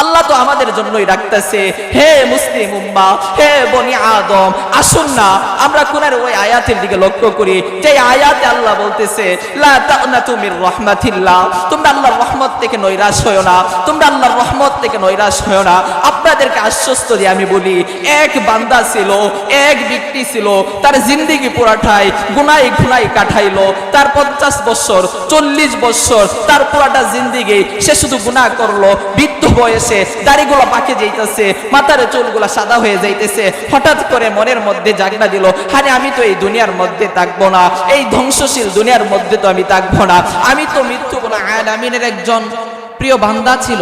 আল্লাহ তো আমাদের জন্যই ডাকতেছে, হে মুসলিম উম্মাহ, হে বনি আদম, আসুন না আমরা কোরআনের ওই আয়াতের দিকে লক্ষ্য করি, যে আয়াতে আল্লাহ বলতেছে লা তাকনাতু মির রাহমাতিল্লাহ, তোমরা আল্লাহর রহমত থেকে নৈরাশ হয়ো না, তোমরা আল্লাহর রহমত থেকে নৈরাশ হয়ো না। আপনাদেরকে আশ্বস্ত দিয়ে আমি বলি, এক বান্দা ছিল, এক ব্যক্তি ছিল, তার জিন্দেগি পুরাটাই গুনাই গুনাই কাটাইলো, তার 50 বছর 40 বছর তার পুরাটা জিন্দেগি সে শুধু গুনাহ করলো। বৃদ্ধ বয়সে দাড়িগুলো পাকে যাইতেছে, মাথার চুলগুলো সাদা হয়ে যাইতেছে, হঠাৎ করে মনের মধ্যে জাগনা দিল, আরে আমি তো এই দুনিয়ার মধ্যে থাকবো না, এই ধ্বংসশীল দুনিয়ার মধ্যে তো আমি থাকবো না, আমি তো মৃত্যু বলা আলামিনের একজন প্রিয় বান্দা ছিল।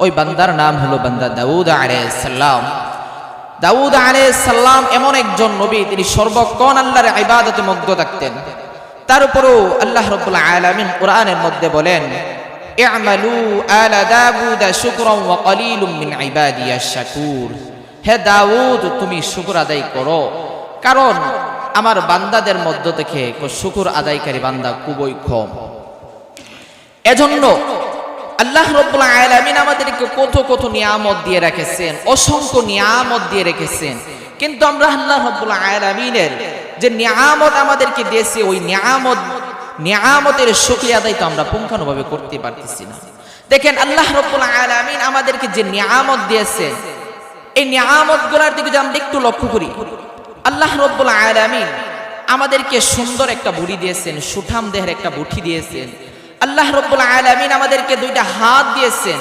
ওই বান্দার নাম হলো বান্দা দাউদ আলাইহিস সালাম। দাউদ আলাইহিস সালাম এমন একজন নবী, তিনি সর্বক্ষণ আল্লাহর ইবাদতে মগ্ন থাকতেন। তার উপরও আল্লাহ রাব্বুল আলামিন কোরআনের মধ্যে বলেন, ই'মালু আলা দাউদ শুকরান ওয়া কলিলুম মিন ইবাদিয়াশ শাকুর। হে দাউদ, তুমি শুকর আদায় করো, কারণ আমার বান্দাদের মধ্য থেকে শুকর আদায়কারী বান্দা খুবই কম। এজন্য আল্লাহ রাব্বুল আলামিন আমাদেরকে কত কত নিয়ামত দিয়ে রেখেছেন, অসংখ্য নিয়ামত দিয়ে রেখেছেন, কিন্তু আমরা আল্লাহ রাব্বুল আলামিনের যে নিয়ামত আমাদেরকে দিয়েছে, ওই নিয়ামতের শুকরিয়া আদায় তো আমরা পুঙ্খানুভাবে করতে পারতেছি না। দেখেন, আল্লাহ রাব্বুল আলামিন আমাদেরকে যে নিয়ামত দিয়েছেন, এই নিয়ামতগুলোর দিকে যদি আমরা একটু লক্ষ্য করি, আল্লাহ রাব্বুল আলামিন আমাদেরকে সুন্দর একটা বুড়ি দিয়েছেন, সুঠাম দেহের একটা বুঠি দিয়েছেন। আল্লাহ রাব্বুল আলামিন আমাদেরকে দুইটা হাত দিয়েছেন।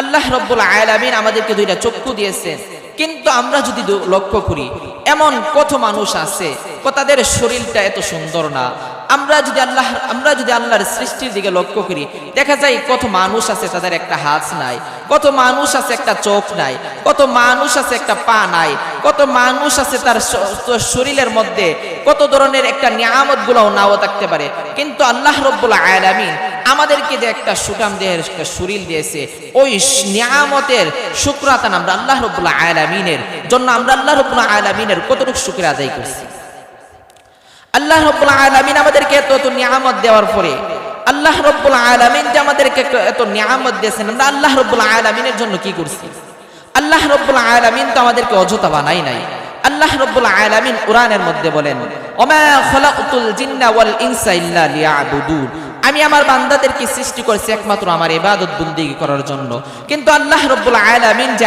আল্লাহ রাব্বুল আলামিন আমাদেরকে দুইটা চক্ষু দিয়েছেন। কিন্তু আমরা যদি লক্ষ্য করি, এমন কত মানুষ আছে তাদের শরীরটা এত সুন্দর না। আমরা যদি আল্লাহর সৃষ্টির দিকে লক্ষ্য করি, দেখা যায় কত মানুষ আছে তাদের একটা হাত নাই, কত মানুষ আছে একটা চোখ নাই, কত মানুষ আছে একটা পা নাই, কত মানুষ আছে তার শরীরের মধ্যে কত ধরনের একটা নিয়ামত গুলো নাও থাকতে পারে। কিন্তু আল্লাহ রাব্বুল আলামিন আমাদেরকে যে একটা সুঠাম দেহের একটা শরীর দিয়েছে, ওই নিয়ামতের শুকরাতা আমরা আল্লাহ রাব্বুল আলামিনের জন্য আমরা আল্লাহ রাব্বুল আলামিনের কতটুকু শুকরিয়া আদায় করছি। আল্লাহ রাব্বুল আলামিন আমাদেরকে এত নিয়ামত দেওয়ার পরে, আল্লাহ রাব্বুল আলামিন যে আমাদেরকে এত নিয়ামত দিয়েছেন, আমরা আল্লাহ রাব্বুল আলামিনের জন্য কি করছি? আল্লাহ রাব্বুল আলামিন তো আমাদেরকে অযথা বানাই নাই। আল্লাহ রাব্বুল আলামিন কোরআনের মধ্যে বলেন, ওমা খালাকতুল জিন্না ওয়াল ইনসা ইল্লা লিয়াবুদুন, আমি আমার বান্দাদেরকে সৃষ্টি করেছি একমাত্র আমার ইবাদত বন্দেগী করার জন্য। কিন্তু আল্লাহ রাব্বুল আলামিন যে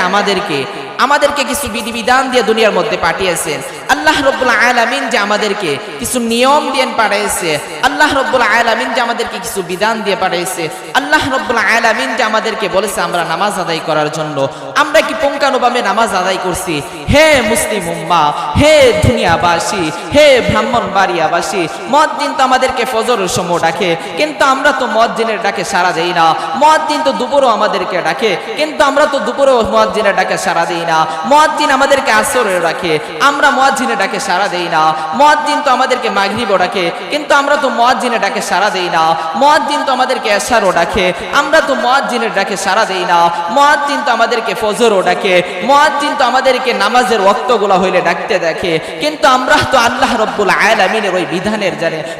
আমাদেরকে কিছু বিধিবিধান দিয়ে দুনিয়ার মধ্যে পাঠিয়েছেন, আল্লাহ রাব্বুল আলামিন যে আমাদেরকে কিছু নিয়ম দিয়ে পাঠিয়েছে, আল্লাহ রাব্বুল আলামিন যে আমাদেরকে কিছু বিধান দিয়ে পাঠিয়েছে, আল্লাহ রাব্বুল আলামিন যে আমাদেরকে বলেছে আমরা নামাজ আদায় করার জন্য, আমরা কি পুঙ্খানুভাবে নামাজ আদায় করছি? হে মুসলিম উম্মাহ, হে দুনিয়াবাসী, হে ব্রাহ্মণবাড়িয়াবাসী, মুয়াজ্জিন তো আমাদেরকে ফজরের সময় ডাকে, কিন্তু আমরা তো মুয়াজ্জিনের ডাকে সাড়া দেই না। মুয়াজ্জিন তো দুপুরও আমাদেরকে ডাকে, কিন্তু আমরা তো দুপুরেও মুয়াজ্জিনের ডাকে সাড়া দেই না। মুয়াজ্জিন আমাদেরকে আসরে ডাকে, আমরা মুয়াজ্জিনের ডাকে সাড়া দেই না। মুয়াজ্জিন তো আমাদেরকে মাগরিবও ডাকে, কিন্তু আমরা তো মুয়াজ্জিনের ডাকে সাড়া দেই না। মুয়াজ্জিন তো আমাদেরকে এশারও ডাকে, আমরা তো মুয়াজ্জিনের ডাকে সাড়া দেই না। মুয়াজ্জিন তো আমাদেরকে ফজরও ডাকে, মুয়াজ্জিন তো আমাদেরকে নামাজের ওয়াক্তগুলো হইলে ডাকতে দেখে, কিন্তু আমরা তো আল্লাহ রাব্বুল আলামিনের ওই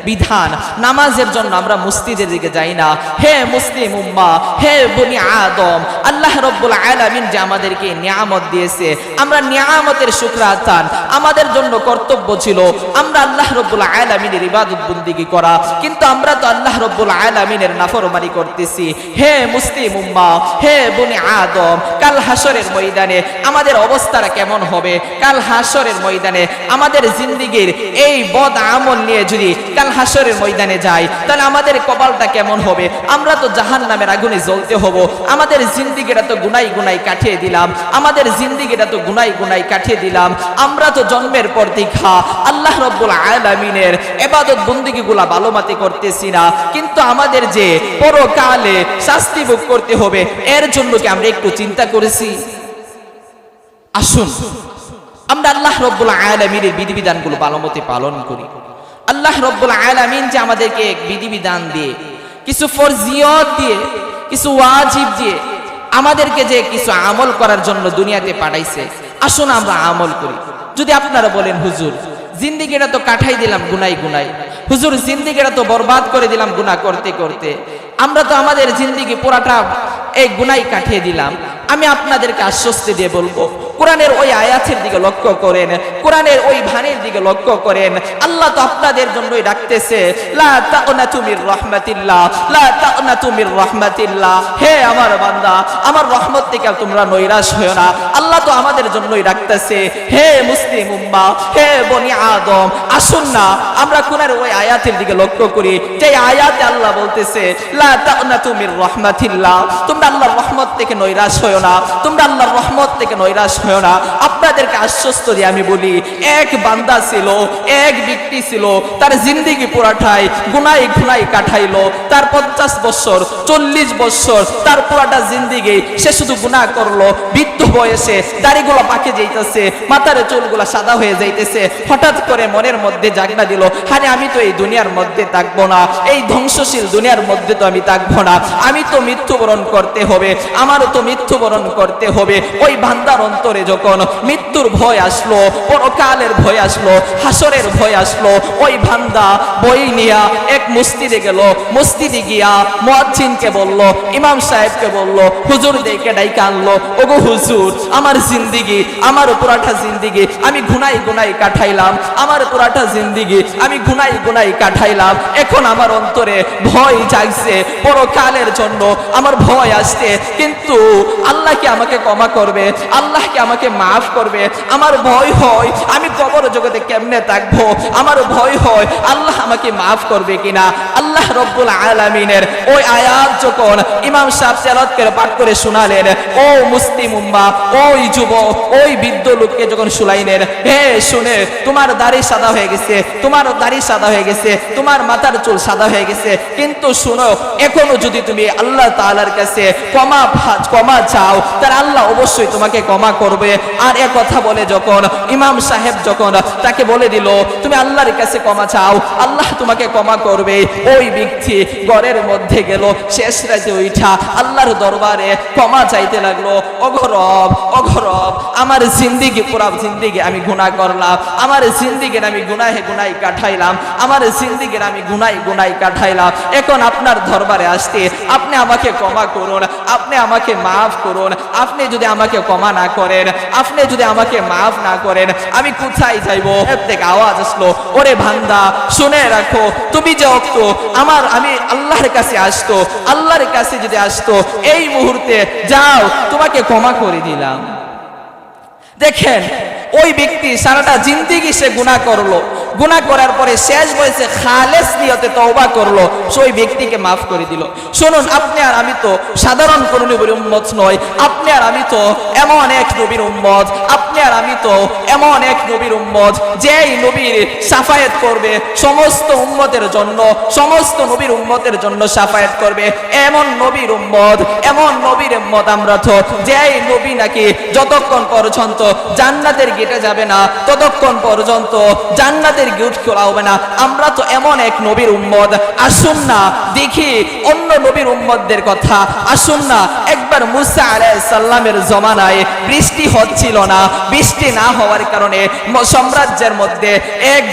বিধান নামাজের জন্য আমরা মসজিদের দিকে যাই না। হে মুসলিম উম্মাহ, হে বনি আদম, আল্লাহ রাব্বুল আলামিন যে আমাদেরকে নিয়ামত দিয়েছে, আমরা নিয়ামতের শুকর আদান আমাদের জন্য কর্তব্য ছিল আমরা আল্লাহ রাব্বুল আলামিনের ইবাদত বন্দেগী করা, কিন্তু আমরা তো আল্লাহ রাব্বুল আলামিনের নাফরমানি করতেছি। হে মুসলিম উম্মাহ, হে বনি আদম, কাল হাসরের ময়দানে আমাদের অবস্থাটা কেমন হবে? কাল হাসরের ময়দানে আমাদের জিন্দেগীর এই বদ আমল নিয়ে যদি কাল হাসরের ময়দানে যাই, তাহলে আমাদের কপালটা কেমন হবে? আমরা তো জাহান্নামের আগুনে জ্বলতে হব। আমাদের জিন্দেগিটা তো গুনাই গুনাই কাটিয়ে দিলাম, আমাদের জিন্দেগিটা তো গুনাই গুনাই কাটিয়ে দিলাম। আমরা তো জন্মের পর থেকে আল্লাহ রাব্বুল আলামিনের ইবাদত বন্দেগীগুলা ভালো মতে করতেছি না, কিন্তু আমাদের যে পরকালে শাস্তি ভোগ করতে হবে, এর জন্য কি আমরা একটু চিন্তা করেছি? আসুন আমরা আল্লাহ রাব্বুল আলামিনের বিধিবিধানগুলো ভালো মতে পালন করি। আল্লাহ রাব্বুল আলামিন যে আমাদেরকে বিধিবিধান দিয়ে, কিছু ফরজিয়ত দিয়ে, কিছু ওয়াজিব দিয়ে আমাদেরকে যে কিছু আমল করার জন্য দুনিয়াতে পাঠাইছে, আসুন আমরা আমল করি। যদি আপনারা বলেন, হুজুর জিন্দেগিটা তো কাটাই দিলাম গুনাই গুনাই, হুজুর জিন্দেগিটা তো বরবাদ করে দিলাম গুনাহ করতে করতে, আমরা তো আমাদের জিন্দেগি পুরাটা এই গুনাই কাটিয়ে দিলাম, আমি আপনাদেরকে আশ্বস্তি দিয়ে বলবো, কোরআনের ওই আয়াতের দিকে লক্ষ্য করেন, কোরআনের ওই বাণীর দিকে লক্ষ্য করেন। আল্লাহ তো আপনাদের জন্যই ডাকতেছে, লা তাকনাতু মির রাহমাতিল্লাহ, লা তাকনাতু মির রাহমাতিল্লাহ। হে আমার বান্দা, আমার রহমত থেকে তোমরা নৈরাশ হয়ো না। আল্লাহ তো আমাদের জন্যই ডাকতেছে, হে মুসলিম উম্মাহ, হে বনি আদম, আসুন না আমরা কোরআনের ওই আয়াতের দিকে লক্ষ্য করি, যে আয়াতে আল্লাহ বলতেছে, লা তাকনাতু মির রাহমাতিল্লাহ, তোমরা আল্লাহর রহমত থেকে নৈরাশ হয়ো না, তোমরা আল্লাহর রহমত থেকে নৈরাশ হয়ো না। আপনাদেরকে আশ্বস্ত দিয়ে আমি বলি, এক বান্দা ছিল, এক ব্যক্তি ছিল, তার জিন্দেগি পুরাটাই গুনায় গুনায় কাটাইলো। তার 50 বছর 40 বছর তার পুরাটা জিন্দেগি সে শুধু গুনাহ করলো। বৃদ্ধ বয়সে দাড়িগুলো পাকে যাইতেছে, মাথার চুলগুলো সাদা হয়ে যাইতেছে। হঠাৎ করে মনের মধ্যে জাগনা দিল, আরে আমি তো এই দুনিয়ার মধ্যে থাকবো না, এই ধ্বংসশীল দুনিয়ার মধ্যে তো আমি থাকবো না, আমি তো মৃত্যুবরণ করতে হবে, আমারও তো মৃত্যুবরণ করতে হবে। ওই বান্দার অন্তরে যখন মৃত্যুর ভয় আসলো, পরকালের ভয় আসলো, হাসরের ভয় আসলো, ওই বান্দা বই নিয়া এক মসজিদে গেল। মসজিদে গিয়া মুয়াজ্জিনকে বলল, ইমাম সাহেবকে বলল, হুজুর দেখে ডাইকা আনলো, ওগো হুজুর, আমার জিন্দেগি, আমার পুরাটা জিন্দেগি আমি গুনাই গুনাই কাটাইলাম, আমার পুরাটা জিন্দেগি আমি গুনাই গুনাই কাটাইলাম। এখন আমার অন্তরে ভয় জাগছে, পরকালের জন্য আমার ভয় আসছে, কিন্তু আল্লাহ কি আমাকে ক্ষমা করবে? আল্লাহ কি আমাকে মাফ করবে? আমার ভয় হয় আমি কবর জগতে কেমনে থাকবো, আমার ভয় হয় আল্লাহ আমাকে মাফ করবে কিনা। আল্লাহ রব্বুল আলামিনের ওই আয়াত যখন ইমাম সাহেব তেলাওয়াত করে পাঠ করে শোনালেন, ও মুসলিম উম্মাহ, ওই যুবক, ওই বৃদ্ধ লোককে যখন শুনাইলেন, হে শুনে, তোমার দাড়ি সাদা হয়ে গেছে, তোমার দাড়ি সাদা হয়ে গেছে, তোমার মাথার চুল সাদা হয়ে গেছে, কিন্তু শুনো, এখনো যদি তুমি আল্লাহ তাআলার কাছে ক্ষমা চাও, তাহলে আল্লাহ অবশ্যই তোমাকে ক্ষমা করবে। আর এ কথা বলে যখন ইমাম সাহেব যখন তাকে বলে দিল, তুমি আল্লাহর কাছে ক্ষমা চাও, আল্লাহ তোমাকে ক্ষমা করবে, ওই ব্যক্তি ঘরের মধ্যে গেল, শেষ রাতে ওইটা আল্লাহর দরবারে ক্ষমা চাইতে লাগলো। অঘরব অঘরব, আমার জিন্দেগি, পুরা জিন্দেগি আমি গুনাহ করলাম, আমার জিন্দেগির আমি গুনাহে গুনাই কাটাইলাম, আমার জিন্দেগির আমি গুনাই গুনাই কাটাইলাম। এখন আপনার দরবারে আসতে, আপনি আমাকে ক্ষমা করুন, আপনি আমাকে মাফ করুন। আপনি যদি আমাকে ক্ষমা না করেন, আপনি যদি আমাকে মাফ না করেন, আমি কোথায় যাইব? থেকে আওয়াজ আসলো, ওরে বান্দা, শুনে রাখো, তুমি যে অক্ত আমি আল্লাহর কাছে আসতো, আল্লাহর কাছে যদি আসতো, এই মুহূর্তে যাও, তোমাকে ক্ষমা করে দিলাম। দেখেন, ওই ব্যক্তি সারাটা জিন্দেগি সে গুনাহ করলো, গুনাহ করার পরে শেষ বয়সে খালেস নিয়তে তওবা করলো, সেই ব্যক্তিকে মাফ করে দিল। শুনুন, আপনি আর আমি তো সাধারণ কোন নবীর উম্মত নয়, আপনি আর আমি তো এমন এক নবীর উম্মত, আপনি আর আমি তো এমন এক নবীর উম্মত, যেই নবীর শাফায়াত করবে সমস্ত উম্মতের জন্য, সমস্ত নবীর উম্মতের জন্য শাফায়াত করবে। এমন নবীর উম্মত, এমন নবীর উম্মত আমরা তো, যেই নবী নাকি যতক্ষণ পর্যন্ত জান্নাতের গেটে যাবে না, ততক্ষণ পর্যন্ত জান্নাতের গেট খোলা হবে না। আমরা তো এমন এক নবীর উম্মত। আসুন না দেখি অন্য নবীর উম্মতদের কথা। আসুন না, একবার মুসা আলাইহিস সালামের জমানায় বৃষ্টি হচ্ছিল না, বৃষ্টি না হওয়ার কারণে সাম্রাজ্যের মধ্যে এক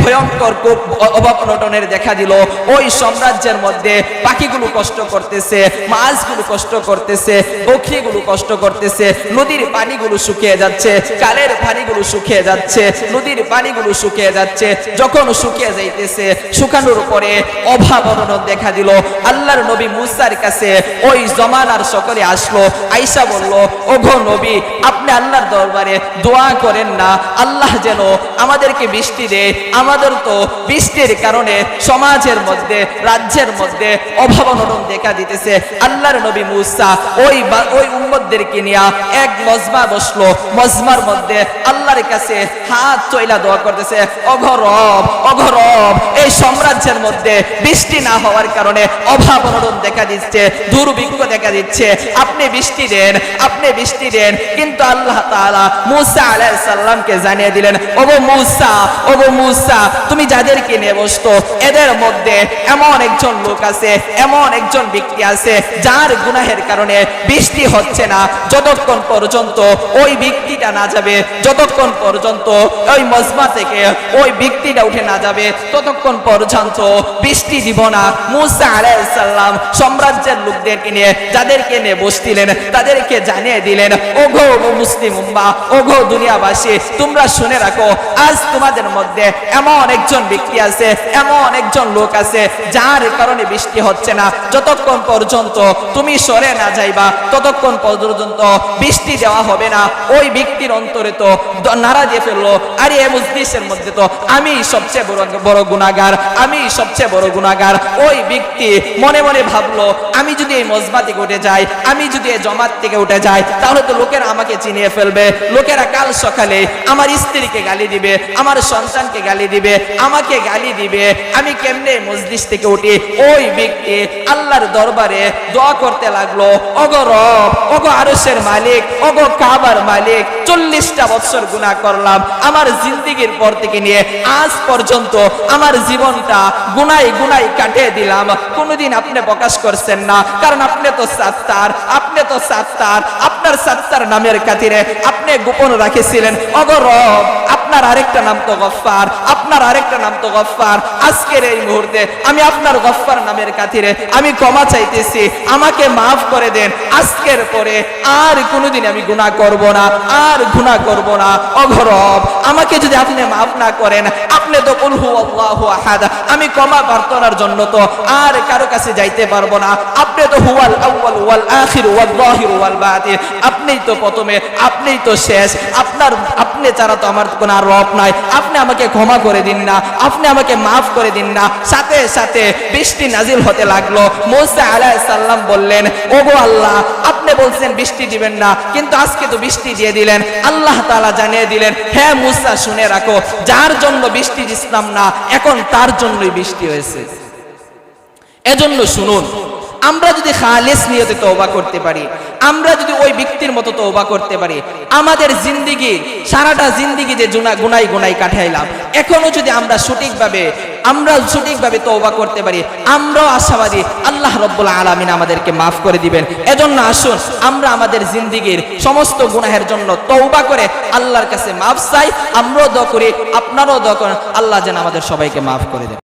ভয়ঙ্কর খুব অভাব অনটনের দেখা দিল। ওই সাম্রাজ্যের মধ্যে পাখিগুলো কষ্ট করতেছে, মাছগুলো কষ্ট করতেছে, বকরিগুলো কষ্ট করতেছে, নদীর পানিগুলো শুকিয়ে যাচ্ছে, কালের পানিগুলো শুকিয়ে যাচ্ছে, নদীর পানিগুলো শুকিয়ে যাচ্ছে। যখন শুকিয়ে যাইতেছে, শুকানোর পরে অভাব অনটন দেখা দিল। আল্লাহর নবী মুসার কাছে ওই জমানার সকলে আসলো, আয়েশা বলল, ওগো নবী, আপনি আল্লাহর দরবারে দোয়া করেন না, আল্লাহ যেন আমাদেরকে বৃষ্টি দেয়। আমাদের তো বৃষ্টির কারণে সমাজের মধ্যে, রাজ্যের মধ্যে অভাব অনটন দেখা দিতেছে। আল্লাহর নবী মুসা ওই উম্মতদেরকে নিয়ে এক মজমা বসলো, মজমার মধ্যে আল্লাহর কাছে হাত চইলা দোয়া করতেছে, অঘরব অঘরব, এই সাম্রাজ্যের মধ্যে বৃষ্টি না হওয়ার কারণে অভাব অনটন দেখা দিচ্ছে, দুর্ভিক্ষ দেখা দিচ্ছে, আপনি বৃষ্টি দেন, আপনি বৃষ্টি দেন। কিন্তু আল্লাহ তাআলা মুসা আলাইহিস সালামকে জানিয়ে দিলেন, ওগো মুসা, তুমি যাদেরকে নিয়ে বসতো, এদের মধ্যে এমন একজন লোক আছে, এমন একজন ব্যক্তি আছে, যার গুনাহের কারণে বৃষ্টি হচ্ছে না। যতক্ষণ পর্যন্ত ওই ব্যক্তিটা না যাবে, যতক্ষণ পর্যন্ত ওই মজমা থেকে ওই ব্যক্তিটা উঠে না যাবে ততক্ষণ পর্যন্ত বৃষ্টি দিব না। মুসা আলাইহিস সালাম সাম্রাজ্যের লোকদেরকে নিয়ে যাদেরকে নিয়ে বসছিলেন তাদেরকে জানিয়ে দিলেন, ওগো মুসলিম উম্মাহ, ওগো দুনিয়াবাসী, তোমরা শুনে রাখো, আজ তোমাদের মধ্যে এমন একজন ব্যক্তি আছে, এমন একজন লোক আছে যার কারণে বৃষ্টি হচ্ছে না। যতক্ষণ পর্যন্ত তুমি সরে না যাইবা ততক্ষণ পর্যন্ত বৃষ্টি দেওয়া হবে না। ওই ব্যক্তির অন্তরে তো নারা দিয়ে ফেললো, আরে এই মজলিসের মধ্যে তো আমি সবচেয়ে বড় গুনাহগার, আমি সবচেয়ে বড় গুনাহগার। ওই ব্যক্তি মনে মনে ভাবলো, আমি যদি এই মজমা থেকে উঠে যাই, আমি যদি এই জমাত থেকে উঠে যাই, তাহলে তো লোকেরা আমাকে চিনিয়ে ফেলবে, লোকেরা কাল সকালে আমার স্ত্রীকে গালি দিবে, আমার সন্তানকে গালি দিবে, আমাকে গালি দিবে, আমি কেমনে মজলিস থেকে উঠি। ওই ব্যক্তি আল্লাহর দরবারে দোয়া করতে লাগলো, ওগো রব, ওগো আরশের মালিক, ওগো কাবার মালিক, 40টা বছর গুনাহ করলাম, আমার জিন্দেগির পর থেকে নিয়ে আজ পর্যন্ত আমার জীবনটা গুনাই গুনাই কাটিয়ে দিলাম, কোনোদিন আপনি প্রকাশ করছেন না, কারণ আপনি তো সাত্তার, আপনি তো সাত্তার, আপনার সাত্তার নামের খাতিরে আপনি গোপন রাখেছিলেন। ওগো রব, আপনার আরেকটা নাম তো গফফার, আপনার আরেকটা নাম তো গফফার। আজকের এই মুহূর্তে আমি আপনার গফফার নামের খাতিরে আমি ক্ষমা চাইতেছি, আমাকে মাফ করে দেন। আজকের পরে আর কোনোদিন আমি গুনাহ করব না, আর গুনাহ করব না। ওগো রব, আমাকে যদি আপনি মাফ না করেন, আপনি তো কুল হুয়াল্লাহু আহাদ, আমি ক্ষমা প্রার্থনার জন্য তো আর কারো কাছে যাইতে পারবো না। আপনি তো হুয়াল আউয়াল ওয়াল আখির ওয়াল যাহির ওয়াল বাতিন, আপনিই তো প্রথমে, আপনিই তো শেষ, আপনি ছাড়া তো আমার কোনো রব নাই। আপনি আমাকে ক্ষমা করে দিন না, আপনি আমাকে মাফ করে দিন না। সাথে সাথে বৃষ্টি নাজিল হতে লাগলো। মুসা আলাইহিস সালাম বললেন, ওগো আল্লাহ, আপনি বলছেন বৃষ্টি দিবেন না, কিন্তু আজকে তো বৃষ্টি দিয়ে দিলেন। আল্লাহ তাআলা জানিয়ে দিলেন, হ্যাঁ মুসা, শুনে রাখো, যার জন্য বৃষ্টি দিছিলাম না, এখন তার জন্যই বৃষ্টি হয়েছে। এজন্য শুনুন, আমরা যদি খালিস নিয়তে তওবা করতে পারি, আমরা যদি ওই ব্যক্তির মতো তওবা করতে পারি, আমাদের জিন্দেগি, সারাটা জিন্দেগি যে গুনাই গুনাই কাটাইলাম, এখনো যদি আমরা সঠিকভাবে তওবা করতে পারি, আমরাও আশাবাদী আল্লাহ রাব্বুল আলামিন আমাদেরকে মাফ করে দিবেন। এজন্য আসুন আমরা আমাদের জিন্দেগির সমস্ত গুনাহের জন্য তওবা করে আল্লাহর কাছে মাফ চাই। আমরাও দোয়া করি, আপনারাও দোয়া করেন, আল্লাহ যেন আমাদের সবাইকে মাফ করে দেন।